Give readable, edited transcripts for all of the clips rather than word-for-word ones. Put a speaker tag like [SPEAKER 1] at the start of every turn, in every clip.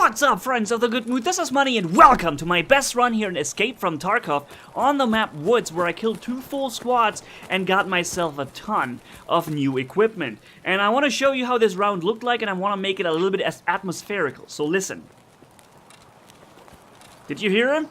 [SPEAKER 1] What's up, friends of the good mood? This is Money and welcome to my best run here in Escape from Tarkov on the map Woods, where I killed 2 full squads and got myself a ton of new equipment. And I want to show you how this round looked like, and I want to make it a little bit atmospherical. So listen. Did you hear him?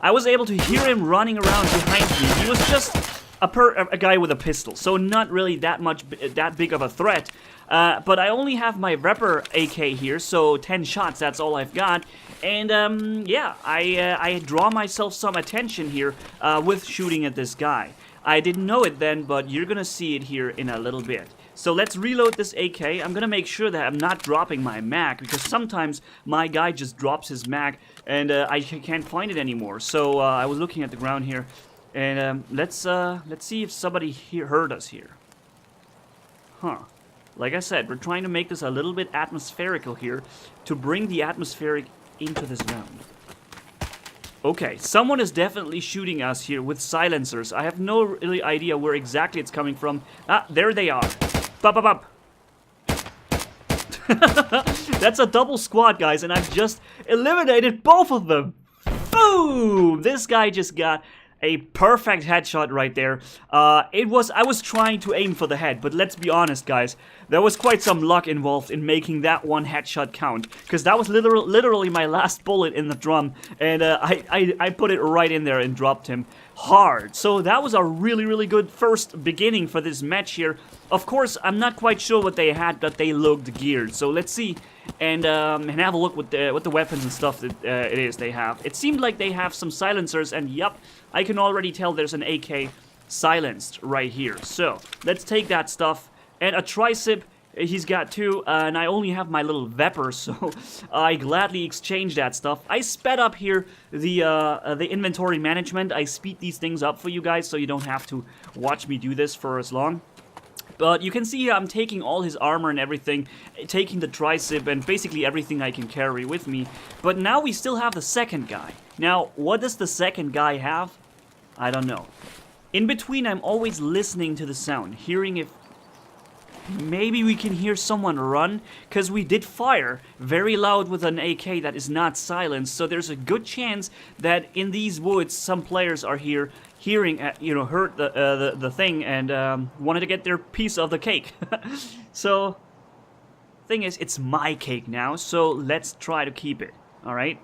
[SPEAKER 1] I was able to hear him running around behind me. He was just a guy with a pistol, so not really that big of a threat. But I only have my Repper AK here, so 10 shots, that's all I've got. And yeah, I draw myself some attention here with shooting at this guy. I didn't know it then, but you're gonna see it here in a little bit. So let's reload this AK. I'm gonna make sure that I'm not dropping my mag, because sometimes my guy just drops his mag and I can't find it anymore. So I was looking at the ground here, and let's see if somebody here heard us here. Huh. Like I said, we're trying to make this a little bit atmospherical here to bring the atmospheric into this round. Okay, someone is definitely shooting us here with silencers. I have no really idea where exactly it's coming from. Ah, there they are. Bop, bop, bop. That's a double squad, guys, and I've just eliminated both of them. Boom! This guy just got a perfect headshot right there. I was trying to aim for the head, but let's be honest, guys. There was quite some luck involved in making that one headshot count, because that was literally my last bullet in the drum, and I put it right in there and dropped him hard. So that was a really good first beginning for this match here. Of course, I'm not quite sure what they had, but they looked geared. So let's see and have a look what the weapons and stuff that it is they have. It seemed like they have some silencers, and yep, I can already tell there's an AK silenced right here. So let's take that stuff. And a tricep, he's got 2, and I only have my little Vepper, so I gladly exchange that stuff. I sped up here the inventory management. I speed these things up for you guys, so you don't have to watch me do this for as long. But you can see here I'm taking all his armor and everything, taking the tricep and basically everything I can carry with me. But now we still have the second guy. Now, what does the second guy have? I don't know. In between, I'm always listening to the sound, hearing if maybe we can hear someone run, because we did fire very loud with an AK that is not silenced, so there's a good chance that in these woods some players are here hearing, heard the thing and wanted to get their piece of the cake. So, thing is, it's my cake now, so let's try to keep it, alright?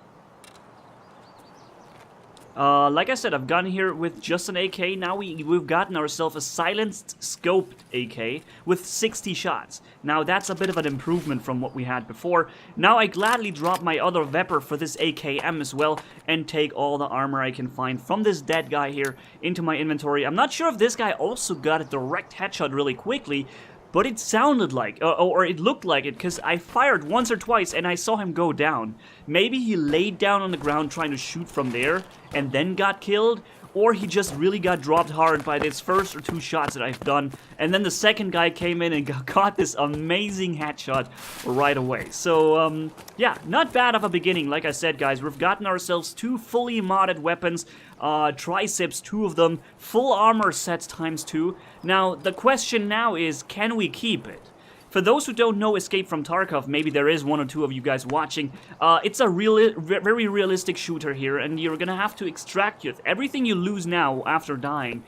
[SPEAKER 1] Like I said, I've gone here with just an AK. Now we've gotten ourselves a silenced scoped AK with 60 shots. Now that's a bit of an improvement from what we had before. Now I gladly drop my other Vepper for this AKM as well and take all the armor I can find from this dead guy here into my inventory. I'm not sure if this guy also got a direct headshot really quickly, but it sounded like, or it looked like it, because I fired once or twice and I saw him go down. Maybe he laid down on the ground trying to shoot from there and then got killed, or he just really got dropped hard by this first or 2 shots that I've done, and then the second guy came in and got this amazing headshot right away. So, yeah, not bad of a beginning. Like I said, guys, we've gotten ourselves 2 fully modded weapons, triceps, 2 of them, full armor sets ×2. Now, the question now is, can we keep it? For those who don't know Escape from Tarkov, maybe there is 1 or 2 of you guys watching, it's a very realistic shooter here, and you're gonna have to extract it. Everything you lose now after dying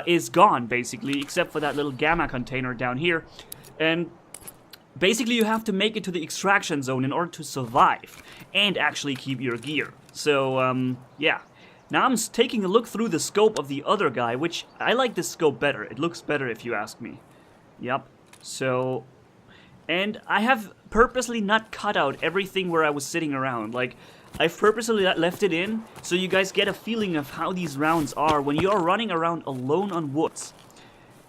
[SPEAKER 1] is gone, basically, except for that little gamma container down here. And basically you have to make it to the extraction zone in order to survive and actually keep your gear. So, yeah. Now I'm taking a look through the scope of the other guy, which I like this scope better. It looks better if you ask me. Yep. So, and I have purposely not cut out everything where I was sitting around. Like, I've purposely left it in so you guys get a feeling of how these rounds are when you're running around alone on woods.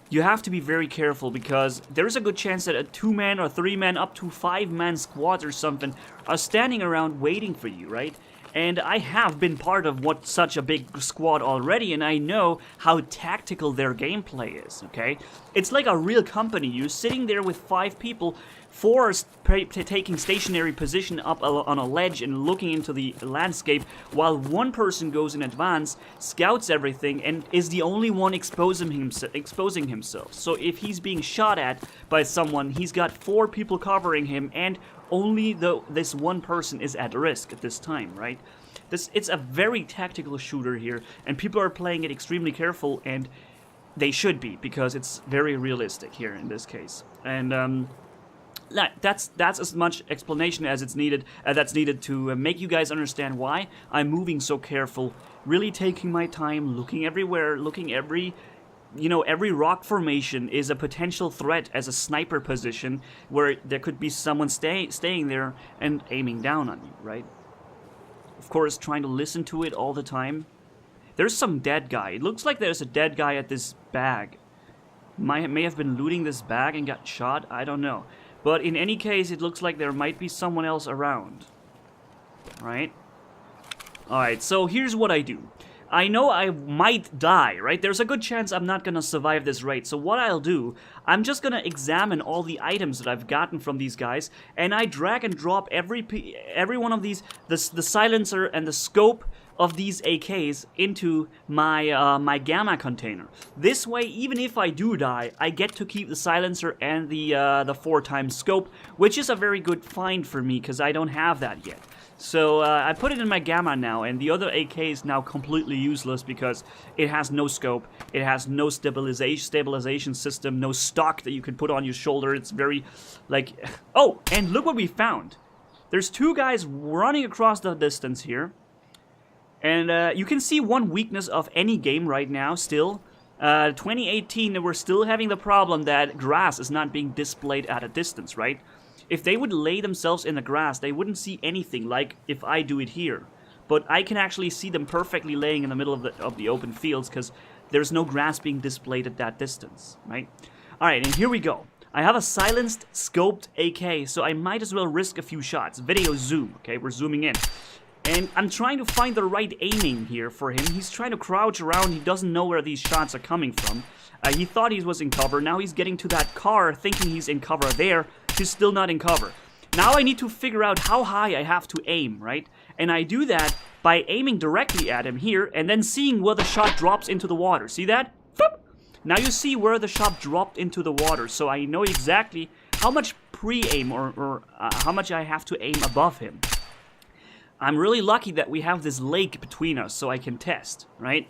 [SPEAKER 1] You have to be very careful, because there's a good chance that a 2-man or 3-man up to 5-man squads or something are standing around waiting for you, right? And I have been part of such a big squad already, and I know how tactical their gameplay is, okay? It's like a real company. You're sitting there with 5 people, 4 taking stationary position up on a ledge and looking into the landscape, while 1 person goes in advance, scouts everything, and is the only one exposing himself. So if he's being shot at by someone, he's got 4 people covering him, and only this one person is at risk at this time, right? It's a very tactical shooter here, and people are playing it extremely careful, and they should be, because it's very realistic here in this case. And that's as much explanation as it's needed. That's needed to make you guys understand why I'm moving so careful, really taking my time, looking everywhere, looking every rock formation is a potential threat as a sniper position where there could be someone staying there and aiming down on you, right? Of course, trying to listen to it all the time. There's some dead guy. It looks like there's a dead guy at this bag. May have been looting this bag and got shot. I don't know. But in any case, it looks like there might be someone else around. Right? Alright, so here's what I do. I know I might die, right? There's a good chance I'm not gonna survive this raid. So what I'll do, I'm just gonna examine all the items that I've gotten from these guys, and I drag and drop every one of these, the silencer and the scope of these AKs into my my gamma container. This way, even if I do die, I get to keep the silencer and the 4x scope, which is a very good find for me because I don't have that yet. So I put it in my gamma now, and the other AK is now completely useless because it has no scope, it has no stabilization system, no stock that you can put on your shoulder. It's very, like... Oh, and look what we found. There's two guys running across the distance here. And you can see one weakness of any game right now still. 2018, we're still having the problem that grass is not being displayed at a distance, right? If they would lay themselves in the grass, they wouldn't see anything like if I do it here. But I can actually see them perfectly laying in the middle of the open fields because there's no grass being displayed at that distance, right? Alright, and here we go. I have a silenced, scoped AK, so I might as well risk a few shots. Video zoom, okay? We're zooming in. And I'm trying to find the right aiming here for him. He's trying to crouch around. He doesn't know where these shots are coming from. He thought he was in cover. Now he's getting to that car thinking he's in cover there. He's still not in cover. Now I need to figure out how high I have to aim, right? And I do that by aiming directly at him here and then seeing where the shot drops into the water. See that? Boop! Now you see where the shot dropped into the water. So I know exactly how much pre-aim or how much I have to aim above him. I'm really lucky that we have this lake between us so I can test, right?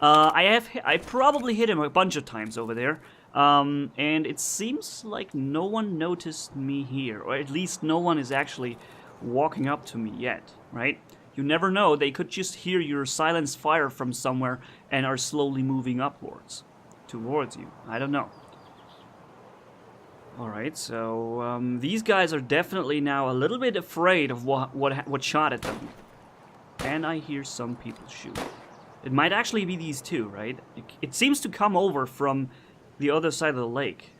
[SPEAKER 1] I probably hit him a bunch of times over there. And it seems like no one noticed me here, or at least no one is actually walking up to me yet, right? You never know, they could just hear your silenced fire from somewhere and are slowly moving upwards, towards you. I don't know. Alright, so these guys are definitely now a little bit afraid of what shot at them. And I hear some people shoot. It might actually be these two, right? It seems to come over from the other side of the lake.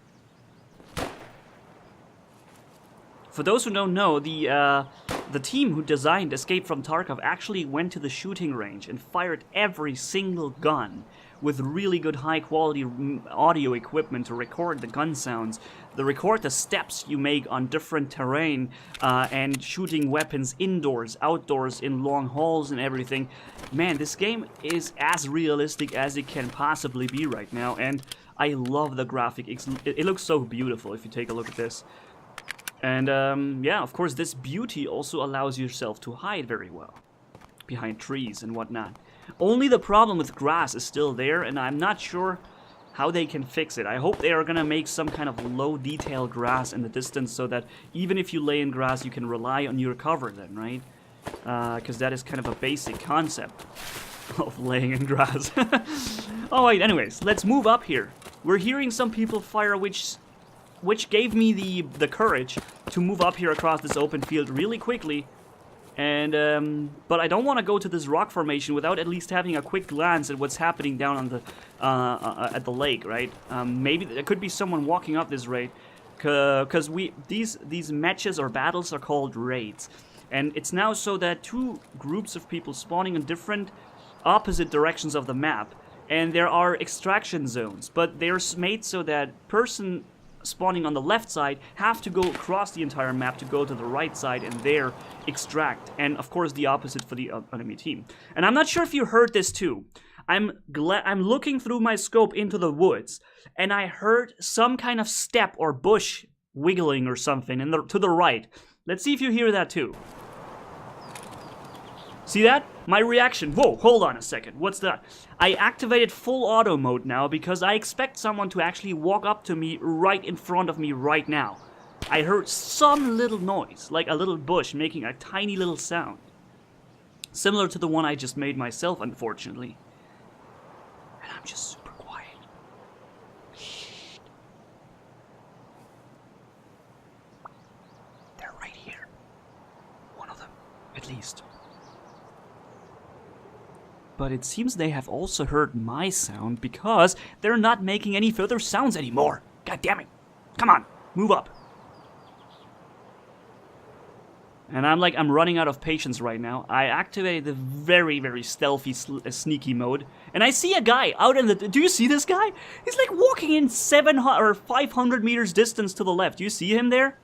[SPEAKER 1] For those who don't know, the team who designed Escape from Tarkov actually went to the shooting range and fired every single gun with really good high-quality audio equipment to record the gun sounds, to record the steps you make on different terrain, and shooting weapons indoors, outdoors, in long halls and everything. Man, this game is as realistic as it can possibly be right now, and I love the graphic. It looks so beautiful if you take a look at this. And yeah, of course, this beauty also allows yourself to hide very well behind trees and whatnot. Only the problem with grass is still there, and I'm not sure how they can fix it. I hope they are gonna make some kind of low detail grass in the distance so that even if you lay in grass, you can rely on your cover then, right? Because that is kind of a basic concept of laying in grass. Alright, anyways, let's move up here. We're hearing some people fire, which gave me the courage to move up here across this open field really quickly. And but I don't want to go to this rock formation without at least having a quick glance at what's happening down on the at the lake, right? Maybe there could be someone walking up this raid, because these matches or battles are called raids, and it's now so that two groups of people spawning in different opposite directions of the map, and there are extraction zones, but they're made so that person spawning on the left side have to go across the entire map to go to the right side and there extract, and of course the opposite for the enemy team. And I'm not sure if you heard this too. I'm looking through my scope into the woods, and I heard some kind of step or bush wiggling or something to the right. Let's see if you hear that too. See that? My reaction. Whoa, hold on a second. What's that? I activated full auto mode now because I expect someone to actually walk up to me right in front of me right now. I heard some little noise, like a little bush making a tiny little sound. Similar to the one I just made myself, unfortunately. And I'm just super quiet. Shh. They're right here. One of them, at least. But it seems they have also heard my sound because they're not making any further sounds anymore. God damn it. Come on, move up. And I'm running out of patience right now. I activated the very, very stealthy, sneaky mode. And I see a guy out in the... Do you see this guy? He's like walking in 700 or 500 meters distance to the left. Do you see him there?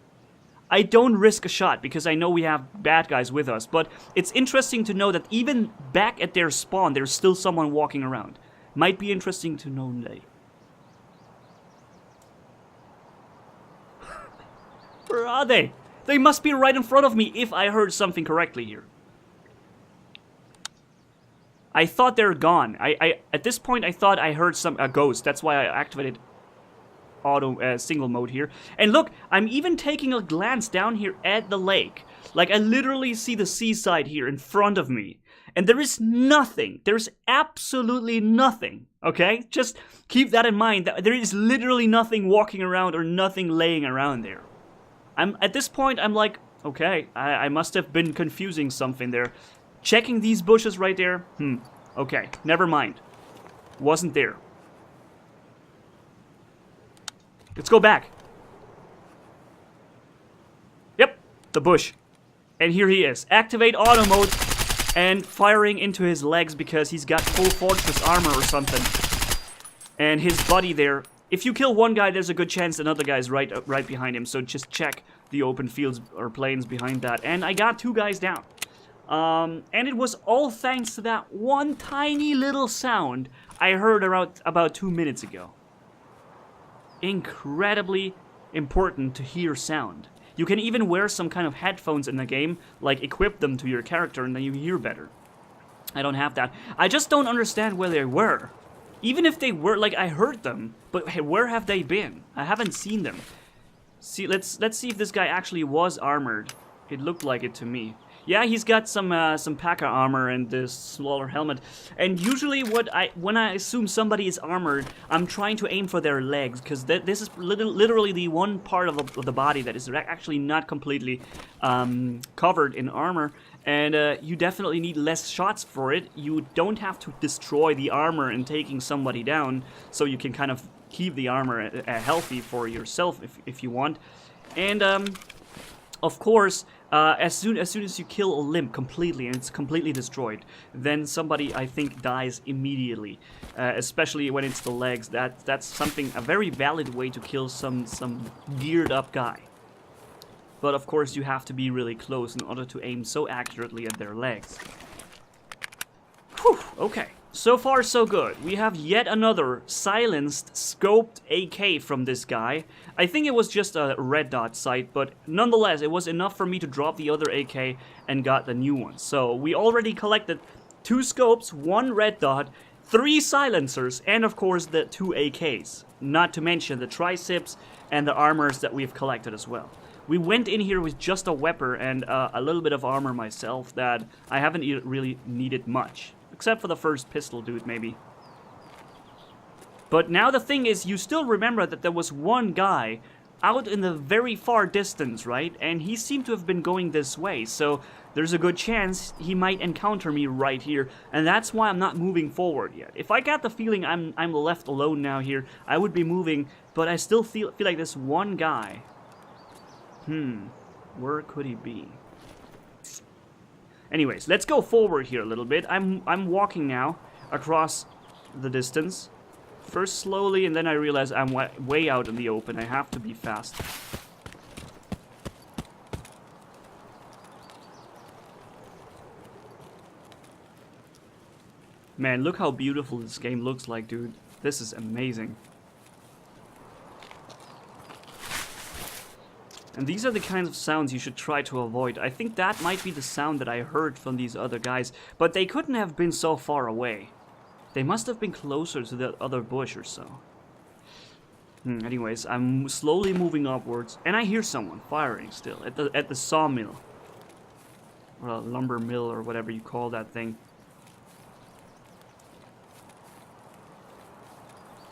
[SPEAKER 1] I don't risk a shot because I know we have bad guys with us. But it's interesting to know that even back at their spawn, there's still someone walking around. Might be interesting to know today. Where are they? They must be right in front of me if I heard something correctly here. I thought they're gone. At this point, I thought I heard a ghost. That's why I activated auto single mode here. And look, I'm even taking a glance down here at the lake. Like, I literally see the seaside here in front of me. And there is nothing. There's absolutely nothing. Okay? Just keep that in mind. That there is literally nothing walking around or nothing laying around there. At this point, I'm like, okay, I must have been confusing something there. Checking these bushes right there. Okay, never mind. Wasn't there. Let's go back. Yep, the bush. And here he is. Activate auto mode and firing into his legs because he's got full fortress armor or something. And his buddy there. If you kill one guy, there's a good chance another guy's right behind him. So just check the open fields or plains behind that. And I got 2 guys down. And it was all thanks to that one tiny little sound I heard about 2 minutes ago. Incredibly important to hear sound. You can even wear some kind of headphones in the game, like equip them to your character, and then you hear better. I don't have that. I just don't understand where they were. Even if they were, like, I heard them, but hey, where have they been? I haven't seen them. See, let's see if this guy actually was armored. It looked like it to me. Yeah, he's got some Paca armor and this smaller helmet. And usually when I assume somebody is armored, I'm trying to aim for their legs, because this is literally the one part of the body that is actually not completely covered in armor. And you definitely need less shots for it. You don't have to destroy the armor and taking somebody down, so you can kind of keep the armor healthy for yourself if you want. And of course, as soon as you kill a limb completely and it's completely destroyed, then somebody, I think, dies immediately. Especially when it's the legs. That's a very valid way to kill some geared up guy. But of course, you have to be really close in order to aim so accurately at their legs. Whew, okay. So far, so good. We have yet another silenced, scoped AK from this guy. I think it was just a red dot sight, but nonetheless, it was enough for me to drop the other AK and got the new one. So we already collected 2 scopes, 1 red dot, 3 silencers, and of course the 2 AKs. Not to mention the triceps and the armors that we've collected as well. We went in here with just a weapon and a little bit of armor myself that I haven't really needed much. Except for the first pistol dude, maybe. But now the thing is, you still remember that there was one guy out in the very far distance, right? And he seemed to have been going this way, so there's a good chance he might encounter me right here, and that's why I'm not moving forward yet. If I got the feeling I'm left alone now here, I would be moving, but I still feel like this one guy. Where could he be? Anyways, let's go forward here a little bit. I'm walking now across the distance. First slowly, and then I realize I'm way out in the open. I have to be fast. Man, look how beautiful this game looks like, dude. This is amazing. And these are the kinds of sounds you should try to avoid. I think that might be the sound that I heard from these other guys, but they couldn't have been so far away. They must have been closer to that other bush or so. Anyways, I'm slowly moving upwards, and I hear someone firing still at the sawmill. Or a lumber mill, or whatever you call that thing.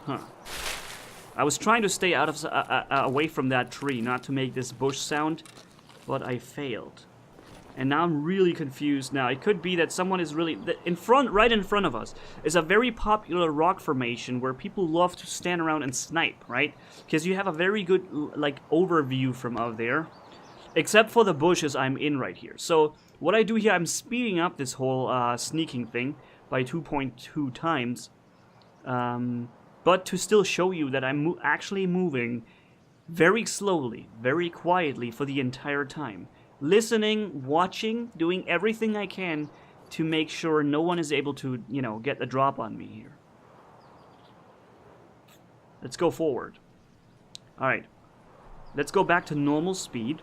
[SPEAKER 1] Huh. I was trying to stay out of away from that tree, not to make this bush sound, but I failed. And now I'm really confused now. It could be that someone is really right in front of us is a very popular rock formation where people love to stand around and snipe, right? Because you have a very good like overview from out there, except for the bushes I'm in right here. So what I do here, I'm speeding up this whole sneaking thing by 2.2 times. But to still show you that I'm actually moving very slowly, very quietly for the entire time. Listening, watching, doing everything I can to make sure no one is able to, you know, get the drop on me here. Let's go forward. Alright. Let's go back to normal speed.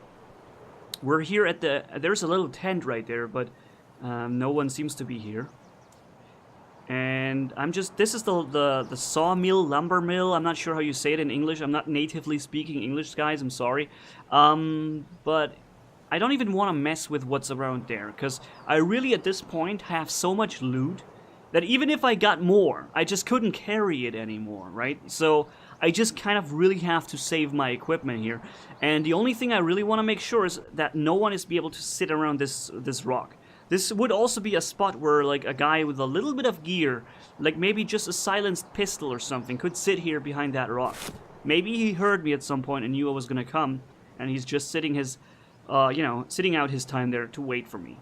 [SPEAKER 1] We're here at the... There's a little tent right there, but no one seems to be here. And I'm just, this is the sawmill, lumber mill. I'm not sure how you say it in English. I'm not natively speaking English, guys. I'm sorry. But I don't even want to mess with what's around there, because I really, at this point, have so much loot that even if I got more, I just couldn't carry it anymore, right? So I just kind of really have to save my equipment here. And the only thing I really want to make sure is that no one is be able to sit around this rock. This would also be a spot where, like, a guy with a little bit of gear, like maybe just a silenced pistol or something, could sit here behind that rock. Maybe he heard me at some point and knew I was gonna come, and he's just sitting his, you know, sitting out his time there to wait for me.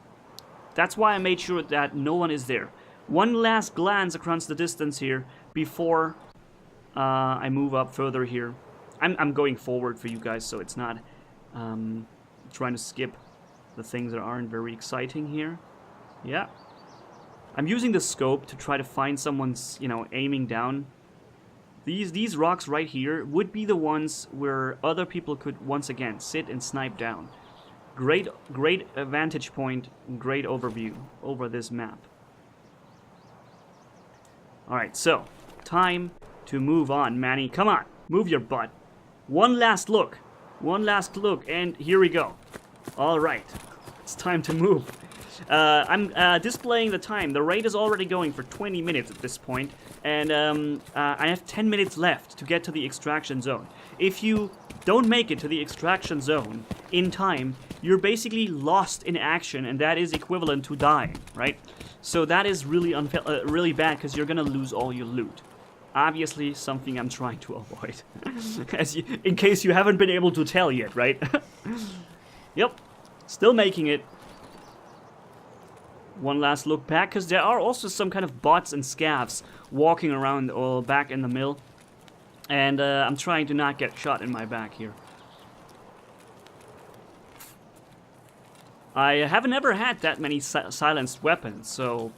[SPEAKER 1] That's why I made sure that no one is there. One last glance across the distance here before I move up further here. I'm going forward for you guys, so it's not trying to skip the things that aren't very exciting here. Yeah. I'm using the scope to try to find someone's, you know, aiming down. These rocks right here would be the ones where other people could once again sit and snipe down. Great vantage point, great overview over this map. Alright, so time to move on, Manny. Come on, move your butt. One last look, and here we go. Alright, it's time to move. I'm displaying the time. The raid is already going for 20 minutes at this point, and I have 10 minutes left to get to the extraction zone. If you don't make it to the extraction zone in time, you're basically lost in action, and that is equivalent to dying, right? So that is really really bad, because you're gonna lose all your loot. Obviously, something I'm trying to avoid, in case you haven't been able to tell yet, right? Yep. Still making it. One last look back, because there are also some kind of bots and scavs walking around or back in the mill. And I'm trying to not get shot in my back here. I haven't ever had that many silenced weapons, so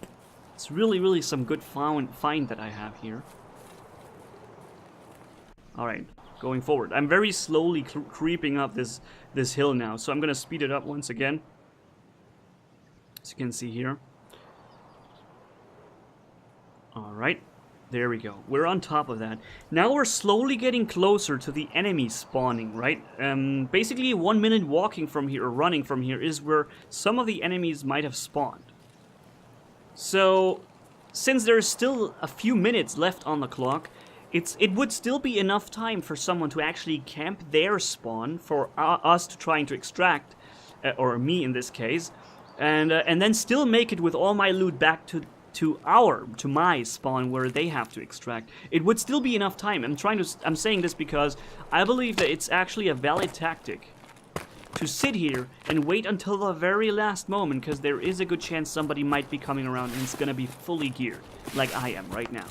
[SPEAKER 1] it's really some good find that I have here. Alright, going forward. I'm very slowly creeping up this hill now, so I'm gonna speed it up once again. As you can see here. Alright, there we go. We're on top of that. Now we're slowly getting closer to the enemy spawning, right? Basically 1 minute walking from here, or running from here, is where some of the enemies might have spawned. So, since there's still a few minutes left on the clock, it would still be enough time for someone to actually camp their spawn for us to trying to extract, or me in this case, and then still make it with all my loot back to my spawn where they have to extract. It would still be enough time. I'm saying this because I believe that it's actually a valid tactic to sit here and wait until the very last moment, because there is a good chance somebody might be coming around and it's gonna be fully geared, like I am right now.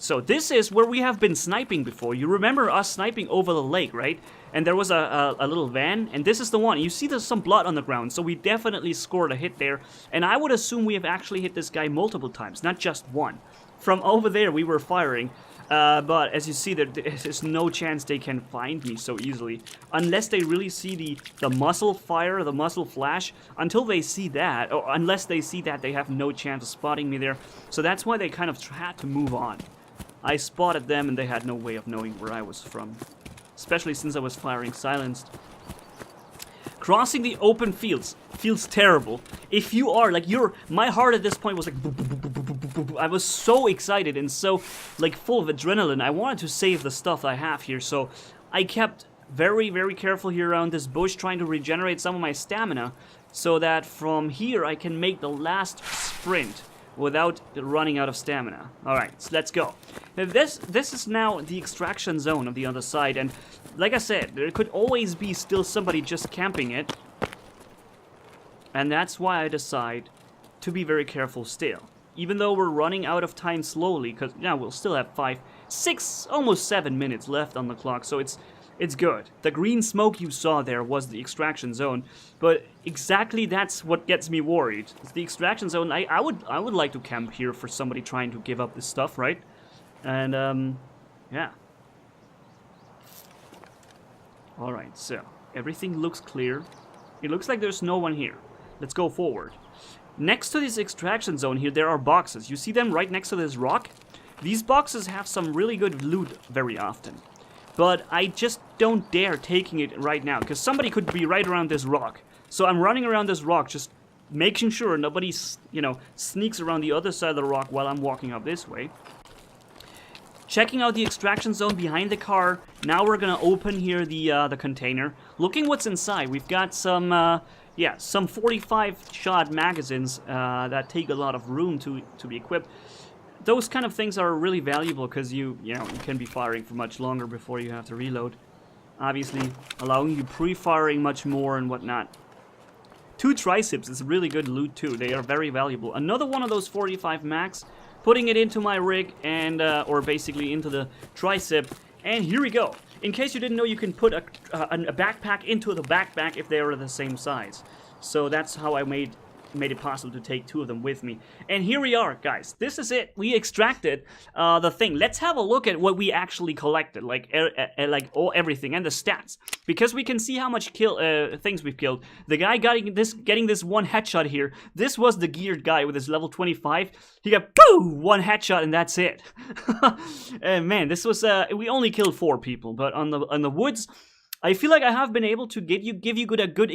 [SPEAKER 1] So this is where we have been sniping before. You remember us sniping over the lake, right? And there was a little van, and this is the one. You see there's some blood on the ground, so we definitely scored a hit there. And I would assume we have actually hit this guy multiple times, not just one. From over there we were firing. But as you see, there's no chance they can find me so easily. Unless they really see the muzzle fire, the muzzle flash. Until they see that, or unless they see that, they have no chance of spotting me there. So that's why they kind of had to move on. I spotted them and they had no way of knowing where I was from. Especially since I was firing silenced. Crossing the open fields feels terrible. If you are, like, my heart at this point was like, I was so excited and so, like, full of adrenaline. I wanted to save the stuff I have here, so I kept very, very careful here around this bush, trying to regenerate some of my stamina, so that from here I can make the last sprint without running out of stamina. Alright, so let's go. Now this is now the extraction zone on the other side, and like I said, there could always be still somebody just camping it. And that's why I decide to be very careful still. Even though we're running out of time slowly, because now we'll still have 5, 6, almost 7 minutes left on the clock, so it's good. The green smoke you saw there was the extraction zone, but exactly that's what gets me worried. It's the extraction zone. I would like to camp here for somebody trying to give up this stuff, right? And yeah. Alright, so everything looks clear. It looks like there's no one here. Let's go forward. Next to this extraction zone here, there are boxes. You see them right next to this rock? These boxes have some really good loot very often. But I just don't dare taking it right now, because somebody could be right around this rock. So I'm running around this rock, just making sure nobody, you know, sneaks around the other side of the rock while I'm walking up this way. Checking out the extraction zone behind the car. Now we're gonna open here the container. Looking what's inside. We've got some, some 45-shot magazines that take a lot of room to be equipped. Those kind of things are really valuable because you can be firing for much longer before you have to reload. Obviously, allowing you pre-firing much more and whatnot. 2 triceps is really good loot too. They are very valuable. Another one of those 45 mags. Putting it into my rig and or basically into the tricep, and here we go. In case you didn't know, you can put a backpack into the backpack if they are the same size. So that's how I made it possible to take 2 of them with me. And here we are, guys. This is it. We extracted the thing. Let's have a look at what we actually collected, like everything and the stats, because we can see how much things we've killed. The guy getting this 1 headshot here. This was the geared guy with his level 25. He got 1 headshot and that's it. And man, this was we only killed 4 people, but on the woods, I feel like I have been able to give you a good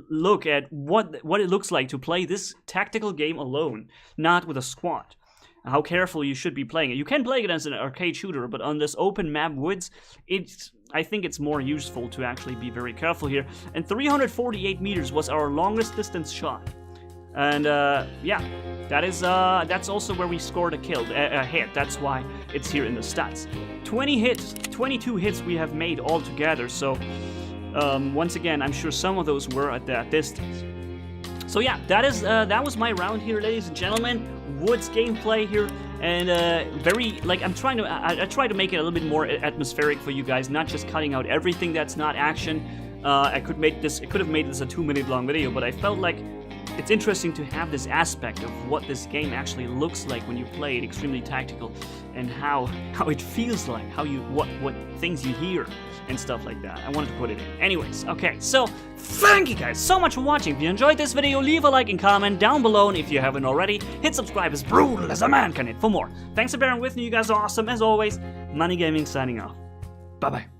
[SPEAKER 1] look at what it looks like to play this tactical game alone, not with a squad. How careful you should be playing it. You can play it as an arcade shooter, but on this open map woods, I think it's more useful to actually be very careful here. And 348 meters was our longest distance shot. And yeah, that's also where we scored a hit. That's why it's here in the stats. 22 hits we have made all together. So once again, I'm sure some of those were at that distance. So yeah, that was my round here, ladies and gentlemen. Woods gameplay here, and I try to make it a little bit more atmospheric for you guys, not just cutting out everything that's not action. I could have made this a 2-minute long video, but I felt like it's interesting to have this aspect of what this game actually looks like when you play it, extremely tactical, and how it feels like, what things you hear and stuff like that. I wanted to put it in. Anyways, okay, so thank you guys so much for watching. If you enjoyed this video, leave a like and comment down below, and if you haven't already, hit subscribe as brutal as a man can hit for more. Thanks for bearing with me, you guys are awesome. As always, Money Gaming signing off. Bye-bye.